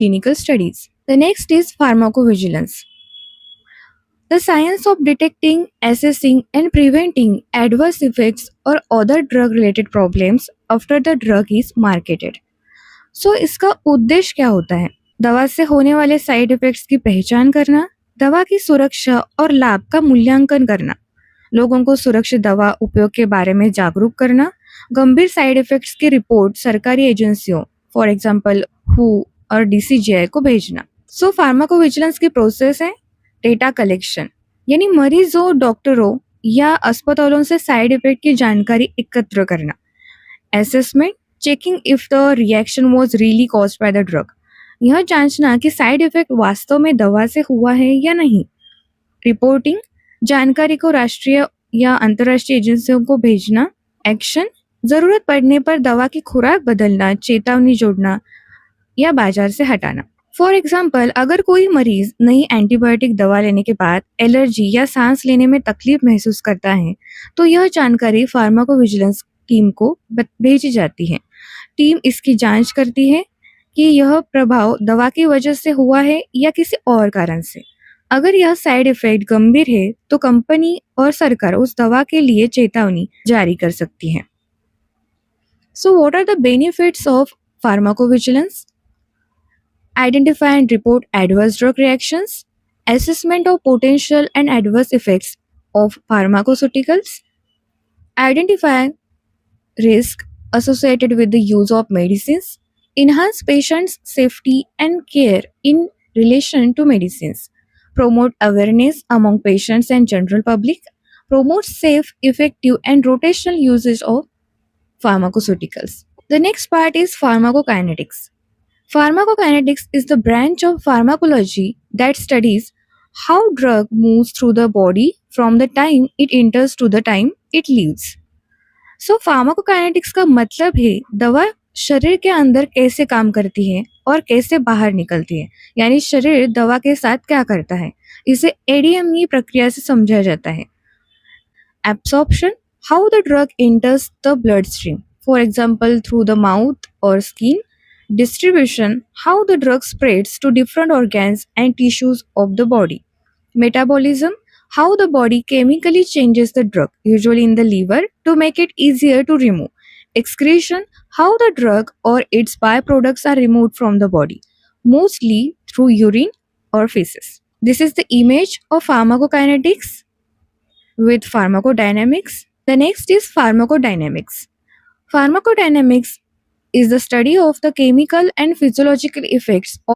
clinical studies. The next is pharmacovigilance. The science of detecting, assessing, and preventing adverse effects or other drug related problems after the drug is marketed. सो इसका उद्देश्य क्या होता है? दवा से होने वाले साइड इफेक्ट्स की पहचान करना, दवा की सुरक्षा और लाभ का मूल्यांकन करना, लोगों को सुरक्षित दवा उपयोग के बारे में जागरूक करना, गंभीर साइड इफेक्ट्स की रिपोर्ट सरकारी एजेंसियों फॉर एग्जांपल हु और डीसीजीआई को भेजना. सो फार्माकोविजिलेंस की प्रोसेस है डेटा कलेक्शन, यानी मरीजों, डॉक्टरों या अस्पतालों से साइड इफेक्ट की जानकारी एकत्र करना. Assessment, checking if the reaction was really caused by the drug, यह जांचना कि साइड इफेक्ट वास्तव में दवा से हुआ है या नहीं. रिपोर्टिंग, जानकारी को राष्ट्रीय या अंतर्राष्ट्रीय एजेंसियों को भेजना. एक्शन, जरूरत पड़ने पर दवा की खुराक बदलना, चेतावनी जोड़ना या बाजार से हटाना. फॉर एग्जाम्पल, अगर कोई मरीज नई एंटीबायोटिक दवा लेने के बाद एलर्जी या सांस लेने में तकलीफ महसूस करता है, तो यह जानकारी फार्माकोविजिलेंस टीम को भेजी जाती है. टीम इसकी जांच करती है कि यह प्रभाव दवा की वजह से हुआ है या किसी और कारण से. अगर यह साइड इफेक्ट गंभीर है तो कंपनी और सरकार उस दवा के लिए चेतावनी जारी कर सकती है. So what are the benefits of pharmacovigilance? Identify and report adverse drug reactions, assessment of potential and adverse effects of pharmaceuticals, identify risk associated with the use of medicines, enhance patients' safety and care in relation to medicines, promote awareness among patients and general public, promote safe, effective, and rotational usage of pharmaceuticals. The next part is pharmacokinetics. Pharmacokinetics is the branch of pharmacology that studies how drug moves through the body from the time it enters to the time it leaves. So pharmacokinetics का मतलब है दवा शरीर के अंदर कैसे काम करती है और कैसे बाहर निकलती है, यानी शरीर दवा के साथ क्या करता है. इसे एडीएमई प्रक्रिया से समझा जाता है. Absorption, how the drug enters the bloodstream, for example through the mouth or skin. Distribution, how the drug spreads to different organs and tissues of the body. Metabolism, how the body chemically changes the drug, usually in the liver, to make it easier to remove. Excretion, how the drug or its byproducts are removed from the body, mostly through urine or feces. This is the image of pharmacokinetics with pharmacodynamics. The next is pharmacodynamics. Pharmacodynamics is the study of the chemical and physiological effects of